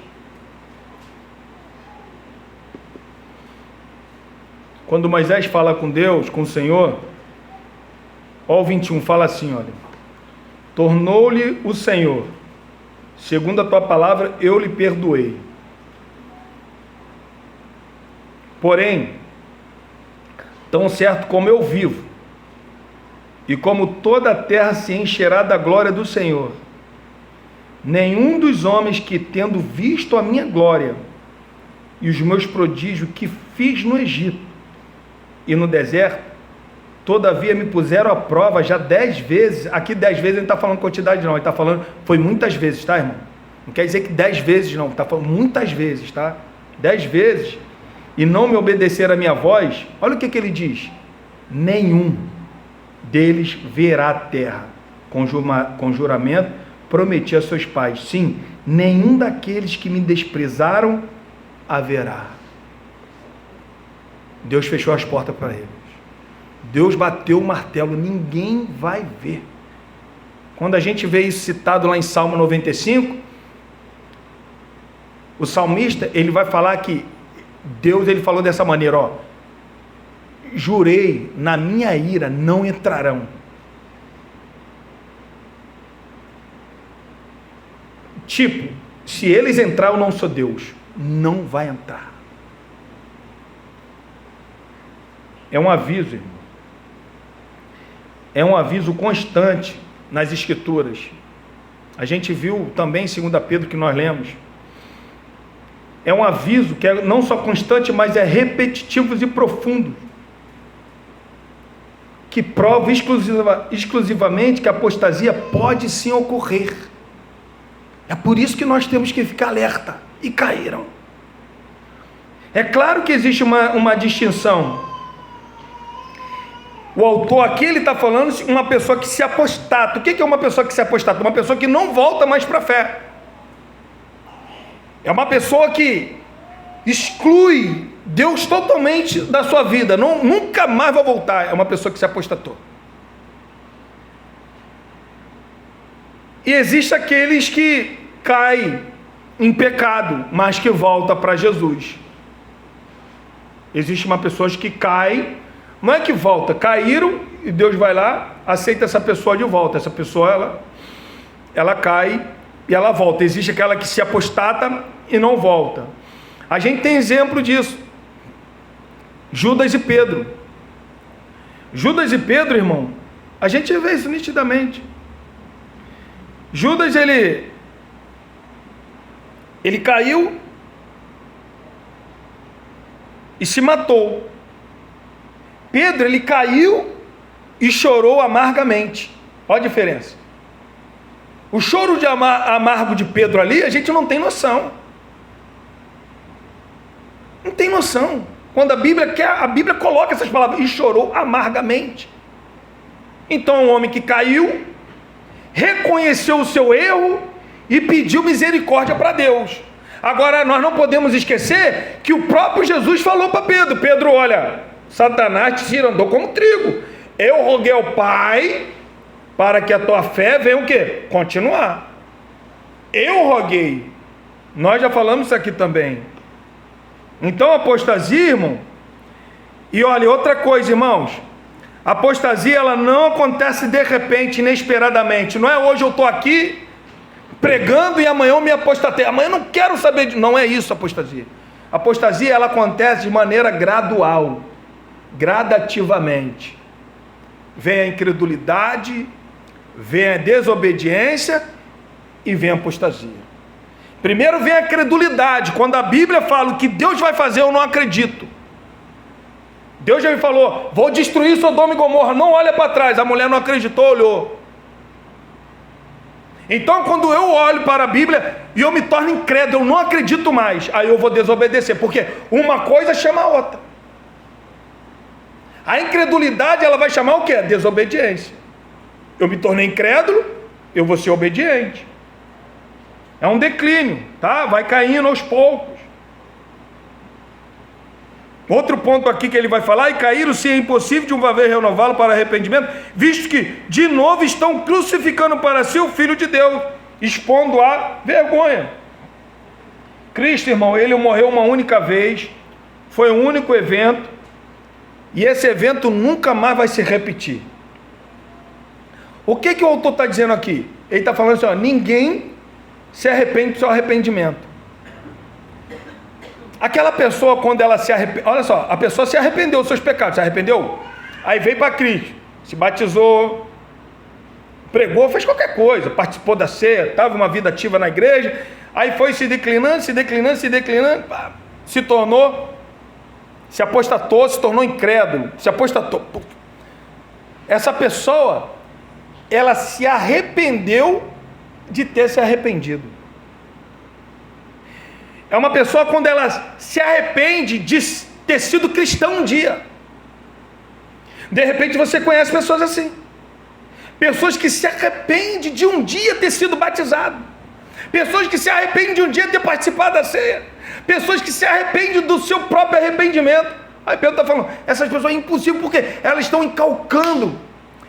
Quando Moisés fala com Deus, com o Senhor, ó, o 21 fala assim, olha: tornou-lhe o Senhor, segundo a tua palavra eu lhe perdoei. Porém, tão certo como eu vivo, e como toda a terra se encherá da glória do Senhor, nenhum dos homens que, tendo visto a minha glória e os meus prodígios que fiz no Egito e no deserto, todavia me puseram à prova já 10 vezes. Aqui 10 vezes ele não está falando quantidade não, ele está falando, foi muitas vezes, tá, irmão? Não quer dizer que 10 vezes não, está falando muitas vezes, tá? 10 vezes, e não me obedeceram a minha voz. Olha o que ele diz: nenhum deles verá a terra, com juramento prometi a seus pais, sim, nenhum daqueles que me desprezaram haverá. Deus fechou as portas para eles. Deus bateu o martelo, ninguém vai ver. Quando a gente vê isso citado lá em Salmo 95, o salmista, ele vai falar que Deus, ele falou dessa maneira, ó: jurei, na minha ira não entrarão. Tipo, se eles entrar, eu não sou Deus. Não vai entrar. É um aviso, irmão. É um aviso constante nas Escrituras. A gente viu também em 2 Pedro que nós lemos. É um aviso que é não só constante, mas é repetitivo e profundo. Que prova exclusivamente que a apostasia pode sim ocorrer. É por isso que nós temos que ficar alerta. E caíram. É claro que existe uma distinção. O autor aqui, ele está falando de uma pessoa que se apostata. O que é uma pessoa que se apostata? Uma pessoa que não volta mais para a fé. É uma pessoa que exclui Deus totalmente da sua vida. Nunca mais vai voltar. É uma pessoa que se apostatou. E existe aqueles que caem em pecado, mas que voltam para Jesus. Existe uma pessoa que cai, não é que volta, caíram e Deus vai lá, aceita essa pessoa de volta. Essa pessoa, ela cai e ela volta. Existe aquela que se apostata e não volta. A gente tem exemplo disso. Judas e Pedro. Judas e Pedro, irmão, a gente vê isso nitidamente. Judas, ele caiu e se matou. Pedro, ele caiu e chorou amargamente. Olha a diferença. O choro amargo de Pedro ali, a gente não tem noção. Não tem noção. Quando a Bíblia coloca essas palavras, e chorou amargamente. Então é um homem que caiu, reconheceu o seu erro e pediu misericórdia para Deus. Agora, nós não podemos esquecer que o próprio Jesus falou para Pedro: Pedro, olha, Satanás te andou como trigo. Eu roguei ao Pai para que a tua fé venha o quê? Continuar. Eu roguei. Nós já falamos isso aqui também. Então, apostasia, irmão. E olha, outra coisa, irmãos. A apostasia, ela não acontece de repente, inesperadamente. Não é hoje eu estou aqui pregando e amanhã eu me apostatei. Amanhã eu não quero saber de... Não é isso a apostasia. A apostasia, ela acontece de maneira gradual, gradativamente. Vem a incredulidade, vem a desobediência e vem a apostasia. Primeiro vem a credulidade. Quando a Bíblia fala o que Deus vai fazer, eu não acredito. Deus já me falou: vou destruir Sodoma e Gomorra. Não olha para trás. A mulher não acreditou, olhou. Então, quando eu olho para a Bíblia e eu me torno incrédulo, eu não acredito mais, aí eu vou desobedecer, porque uma coisa chama a outra. A incredulidade, ela vai chamar o quê? Desobediência. Eu me tornei incrédulo, eu vou ser obediente. É um declínio, tá? Vai caindo aos poucos. Outro ponto aqui que ele vai falar: e caíram se é impossível de uma vez renová-lo para arrependimento, visto que de novo estão crucificando para si o Filho de Deus, expondo a vergonha. Cristo, irmão, ele morreu uma única vez, foi um único evento, e esse evento nunca mais vai se repetir. O que o autor está dizendo aqui? Ele está falando assim, ó: ninguém se arrepende do seu arrependimento. Aquela pessoa, quando ela se arrepende, olha só, a pessoa se arrependeu dos seus pecados, se arrependeu? Aí veio para Cristo, se batizou, pregou, fez qualquer coisa, participou da ceia, estava uma vida ativa na igreja, aí foi se declinando, se tornou, se apostatou, se tornou incrédulo, se apostatou. Essa pessoa, ela se arrependeu de ter se arrependido. É uma pessoa quando ela se arrepende de ter sido cristão um dia. De repente você conhece pessoas assim. Pessoas que se arrependem de um dia ter sido batizado. Pessoas que se arrependem de um dia ter participado da ceia. Pessoas que se arrependem do seu próprio arrependimento. Aí Pedro está falando, essas pessoas é impossível porque elas estão encalcando,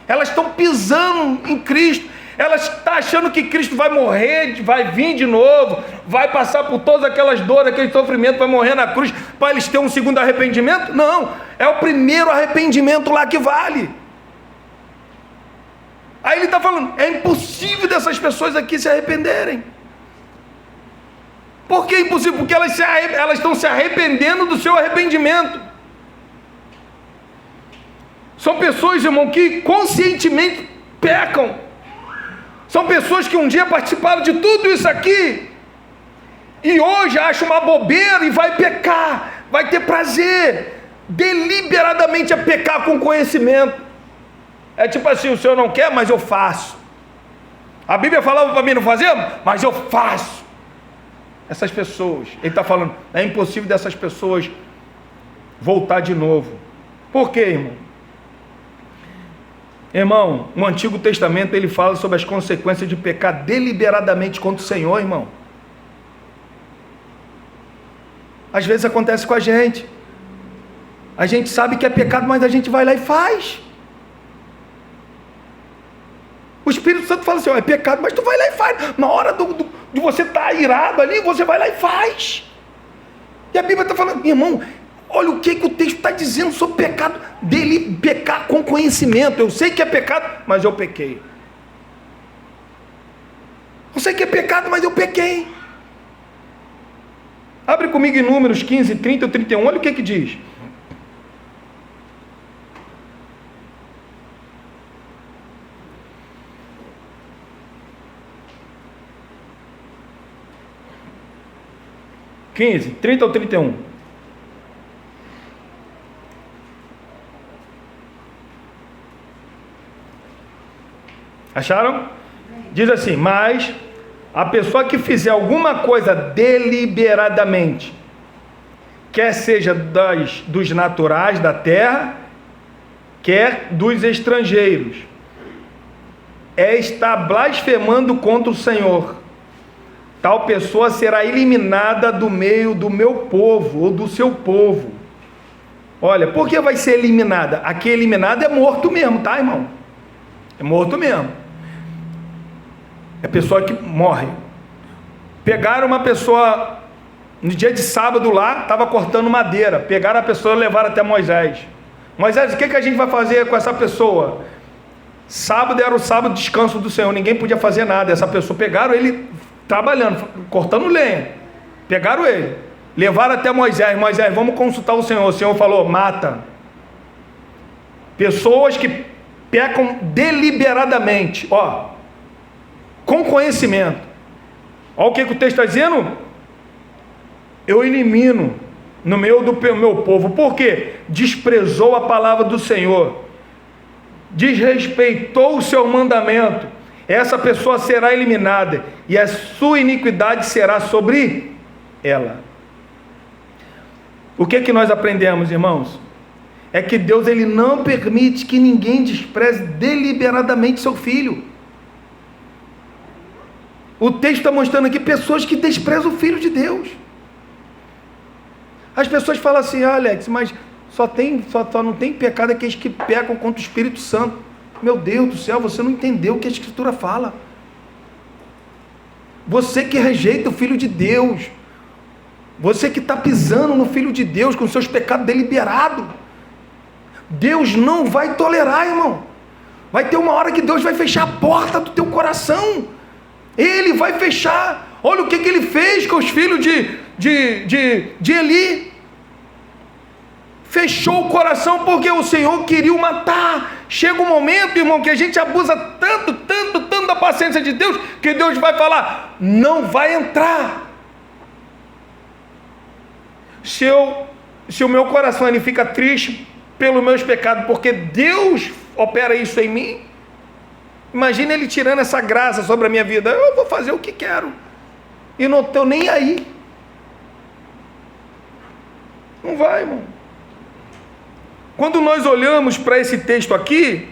elas estão pisando em Cristo, elas estão achando que Cristo vai morrer, vai vir de novo, vai passar por todas aquelas dores, aquele sofrimento, vai morrer na cruz, para eles terem um segundo arrependimento? Não, é o primeiro arrependimento lá que vale. Aí ele está falando, é impossível dessas pessoas aqui se arrependerem. Por que é impossível? Porque elas estão se arrependendo do seu arrependimento. São pessoas, irmão, que conscientemente pecam. São pessoas que um dia participaram de tudo isso aqui e hoje acham uma bobeira e vai pecar, vai ter prazer, deliberadamente a pecar com conhecimento. É tipo assim, o senhor não quer, mas eu faço. A Bíblia falava para mim não fazer, mas eu faço. Essas pessoas, ele está falando, é impossível dessas pessoas voltar de novo. Por quê, irmão? Irmão, no Antigo Testamento ele fala sobre as consequências de pecar deliberadamente contra o Senhor, irmão. Às vezes acontece com a gente. A gente sabe que é pecado, mas a gente vai lá e faz. O Espírito Santo fala assim, ó, é pecado, mas tu vai lá e faz. Na hora de você estar irado ali, você vai lá e faz. E a Bíblia está falando, irmão, olha o que o texto está dizendo sobre pecado, dele pecar com conhecimento. Eu sei que é pecado, mas eu pequei. Eu sei que é pecado, mas eu pequei. Abre comigo em Números 15, 30 e 31, olha o que diz. (15, 30 ou 31). Acharam? Diz assim, mas a pessoa que fizer alguma coisa deliberadamente, quer seja dos naturais da terra, quer dos estrangeiros, está blasfemando contra o Senhor. Tal pessoa será eliminada do meio do meu povo, ou do seu povo. Olha, por que vai ser eliminada? Aqui eliminada é morto mesmo, tá, irmão? É morto mesmo. É pessoa que morre. Pegaram uma pessoa, no dia de sábado lá, estava cortando madeira. Pegaram a pessoa e levaram até Moisés. Moisés, o que a gente vai fazer com essa pessoa? Sábado era o sábado de descanso do Senhor, ninguém podia fazer nada. Essa pessoa, pegaram ele trabalhando, cortando lenha. Pegaram ele, levaram até Moisés. Moisés, vamos consultar o Senhor. O Senhor falou, mata. Pessoas que pecam deliberadamente, ó, com conhecimento. Olha o que o texto está dizendo. Eu elimino no meio do meu povo. Por quê? Desprezou a palavra do Senhor, desrespeitou o seu mandamento. Essa pessoa será eliminada e a sua iniquidade será sobre ela. O que nós aprendemos, irmãos? É que Deus, ele não permite que ninguém despreze deliberadamente seu filho. O texto está mostrando aqui pessoas que desprezam o Filho de Deus. As pessoas falam assim, Alex, mas só não tem pecado aqueles que pecam contra o Espírito Santo. Meu Deus do céu, você não entendeu o que a Escritura fala. Você que rejeita o Filho de Deus, você que está pisando no Filho de Deus com seus pecados deliberados, Deus não vai tolerar, irmão. Vai ter uma hora que Deus vai fechar a porta do teu coração. Ele vai fechar. Olha o que ele fez com os filhos de Eli. Fechou o coração porque o Senhor queria o matar. Chega um momento, irmão, que a gente abusa tanto da paciência de Deus, que Deus vai falar, não vai entrar. Se o meu coração ele fica triste pelos meus pecados, porque Deus opera isso em mim, imagina ele tirando essa graça sobre a minha vida. Eu vou fazer o que quero e não estou nem aí. Não vai, irmão. Quando nós olhamos para esse texto aqui,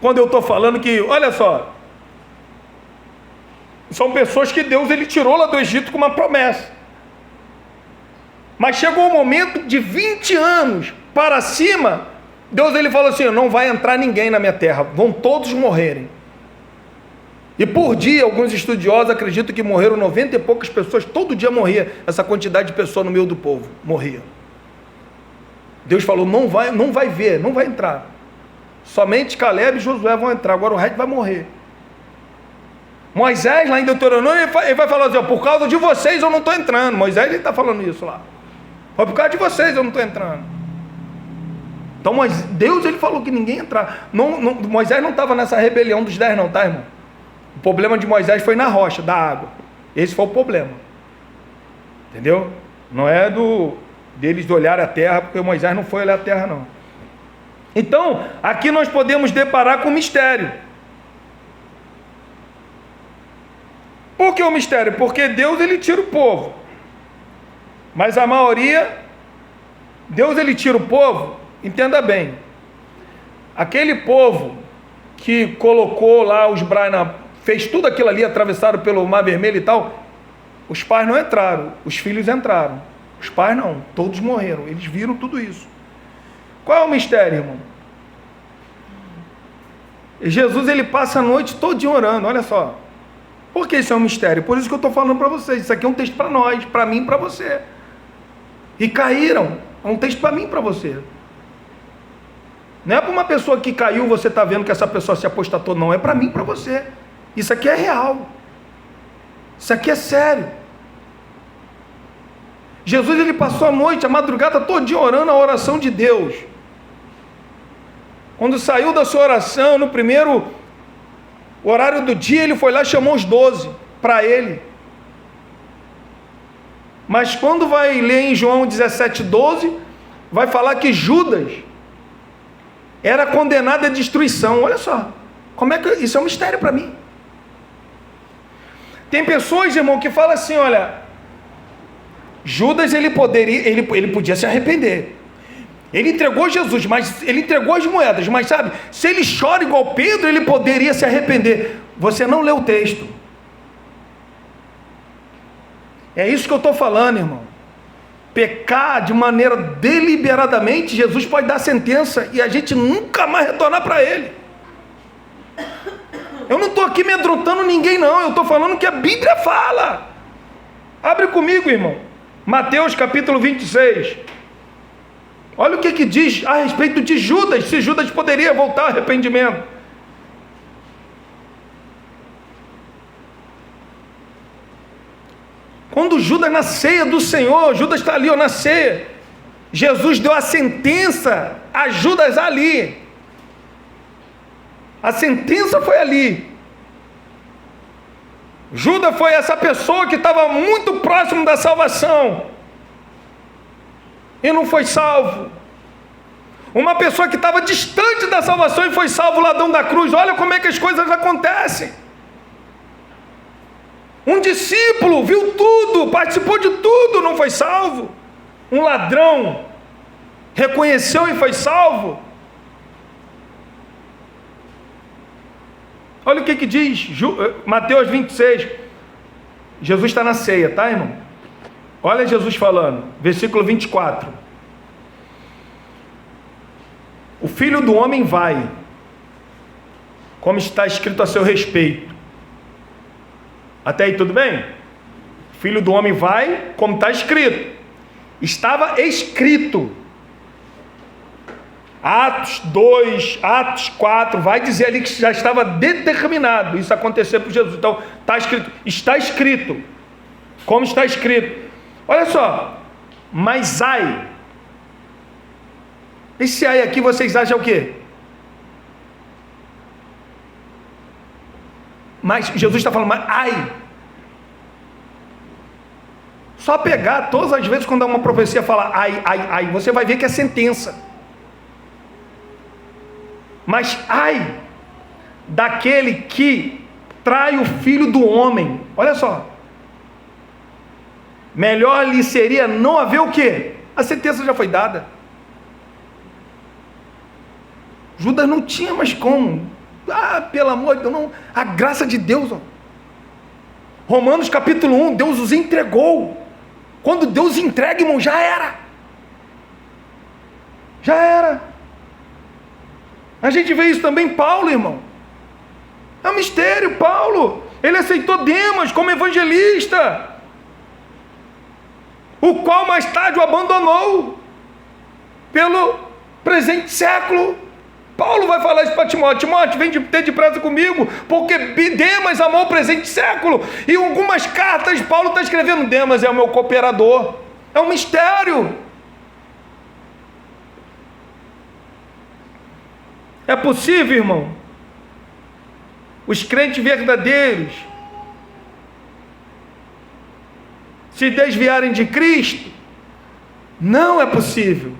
quando eu estou falando que, olha só, São pessoas que Deus ele tirou lá do Egito com uma promessa. Mas chegou um momento de 20 anos para cima, Deus ele falou assim: não vai entrar ninguém na minha terra, vão todos morrerem. E por dia, alguns estudiosos acreditam que morreram 90 e poucas pessoas, todo dia morria essa quantidade de pessoas no meio do povo, morria. Deus falou: não vai ver, não vai entrar. Somente Caleb e Josué vão entrar, agora o resto vai morrer. Moisés, lá em Deuteronômio, ele vai falar assim: por causa de vocês eu não estou entrando. Moisés ele está falando isso lá. Foi por causa de vocês eu não estou entrando. Então Deus ele falou que ninguém ia entrar. Moisés não estava nessa rebelião dos 10 não, tá, irmão? O problema de Moisés foi na rocha, da água. Esse foi o problema. Entendeu? Não é deles olhar a terra, porque Moisés não foi olhar a terra, não. Então, aqui nós podemos deparar com o mistério. Por que o mistério? Porque Deus ele tira o povo. Mas a maioria, Deus ele tira o povo, entenda bem. Aquele povo que colocou lá os fez tudo aquilo ali, atravessaram pelo Mar Vermelho e tal, os pais não entraram, os filhos entraram. Os pais não, todos morreram, eles viram tudo isso. Qual é o mistério, irmão? Jesus ele passa a noite todinha orando, olha só. Por que isso é um mistério? Por isso que eu estou falando para vocês, isso aqui é um texto para nós, para mim e para você. E caíram, é um texto para mim e para você. Não é para uma pessoa que caiu, você está vendo que essa pessoa se apostatou, não, é para mim e para você. Isso aqui é real. Isso aqui é sério. Jesus ele passou a noite, a madrugada todinha orando a oração de Deus. Quando saiu da sua oração, no primeiro horário do dia, ele foi lá e chamou os 12 para ele. Mas quando vai ler em João 17:12, vai falar que Judas era condenado à destruição. Olha só, como é que isso é um mistério para mim. Tem pessoas, irmão, que falam assim: olha, Judas ele podia se arrepender. Ele entregou Jesus, mas ele entregou as moedas, mas sabe, se ele chora igual Pedro, ele poderia se arrepender. Você não leu o texto. É isso que eu estou falando, irmão. Pecar de maneira deliberadamente, Jesus pode dar sentença e a gente nunca mais retornar para ele. Eu não estou aqui amedrontando ninguém, não. Eu estou falando que a Bíblia fala. Abre comigo, irmão. Mateus capítulo 26. Olha o que diz a respeito de Judas, se Judas poderia voltar ao arrependimento. Quando Judas na ceia do Senhor, Judas está ali na ceia, Jesus deu a sentença a Judas ali. A sentença foi ali. Judas foi essa pessoa que estava muito próximo da salvação e não foi salvo. Uma pessoa que estava distante da salvação e foi salvo, o ladrão da cruz. Olha como é que as coisas acontecem. Um discípulo viu tudo, participou de tudo, não foi salvo. Um ladrão reconheceu e foi salvo. Olha o que diz Mateus 26. Jesus está na ceia, tá, irmão? Olha Jesus falando, versículo 24. O Filho do Homem vai, como está escrito a seu respeito. Até aí tudo bem? O Filho do Homem vai, como está escrito. Estava escrito. Atos 2, Atos 4, vai dizer ali que já estava determinado isso acontecer por Jesus. Então, está escrito, como está escrito. Olha só, mas ai, esse ai aqui vocês acham o quê? Mas Jesus está falando, mas ai, só pegar todas as vezes quando uma profecia fala ai, ai, ai, você vai ver que é sentença. Mas ai daquele que trai o Filho do Homem. Olha só. Melhor lhe seria não haver o quê? A sentença já foi dada. Judas não tinha mais como. Pelo amor de Deus, não. A graça de Deus, ó. Romanos capítulo 1, Deus os entregou. Quando Deus entrega, irmão, já era. Já era. A gente vê isso também em Paulo, irmão. É um mistério, Paulo. Ele aceitou Demas como evangelista, o qual mais tarde o abandonou pelo presente século. Paulo vai falar isso para Timóteo: Timóteo, vem ter depressa comigo, porque Demas amou o presente século. E algumas cartas Paulo está escrevendo: Demas é o meu cooperador. É um mistério. É possível, irmão, os crentes verdadeiros se desviarem de Cristo? Não é possível.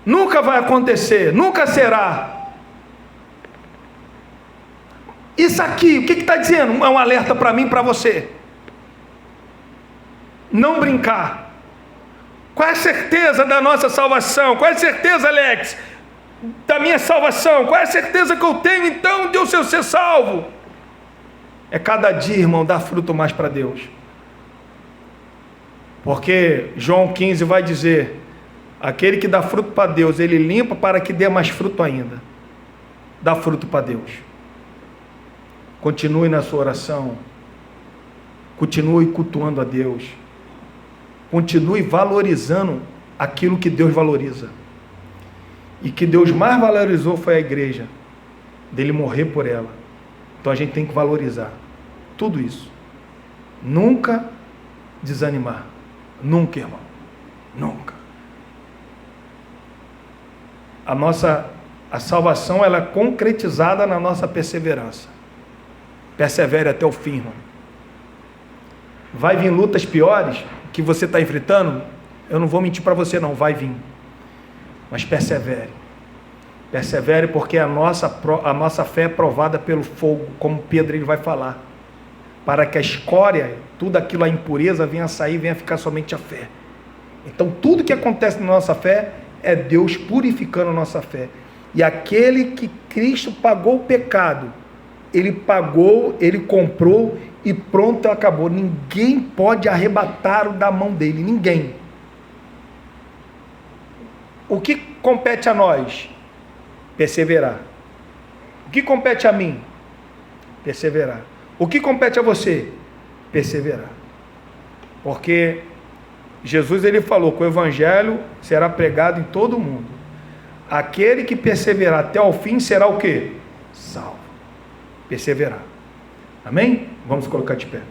Nunca vai acontecer, nunca será. Isso aqui, o que está dizendo? É um alerta para mim e para você. Não brincar. Qual é a certeza da nossa salvação? Qual é a certeza, Alex, da minha salvação? Qual é a certeza que eu tenho então de eu ser salvo? É cada dia, irmão, dar fruto mais para Deus. Porque João 15 vai dizer: aquele que dá fruto para Deus, ele limpa para que dê mais fruto ainda. Dá fruto para Deus. Continue na sua oração. Continue cultuando a Deus. Continue valorizando aquilo que Deus valoriza. E que Deus mais valorizou foi a igreja, dele morrer por ela. Então a gente tem que valorizar tudo isso. Nunca desanimar. Nunca, irmão. Nunca. A salvação, ela é concretizada na nossa perseverança. Persevere até o fim, irmão. Vai vir lutas piores que você está enfrentando? Eu não vou mentir para você não, vai vir. Mas persevere. Persevere, porque a nossa fé é provada pelo fogo, como Pedro ele vai falar. Para que a escória, tudo aquilo, a impureza, venha a sair, venha a ficar somente a fé. Então tudo que acontece na nossa fé é Deus purificando a nossa fé. E aquele que Cristo pagou o pecado, ele pagou, ele comprou e pronto, acabou. Ninguém pode arrebatar da mão dele, ninguém. O que compete a nós? Perseverar. O que compete a mim? Perseverar. O que compete a você? Perseverar. Porque Jesus ele falou que o evangelho será pregado em todo o mundo. Aquele que perseverar até o fim será o quê? Salvo. Perseverar. Amém? Vamos colocar de pé.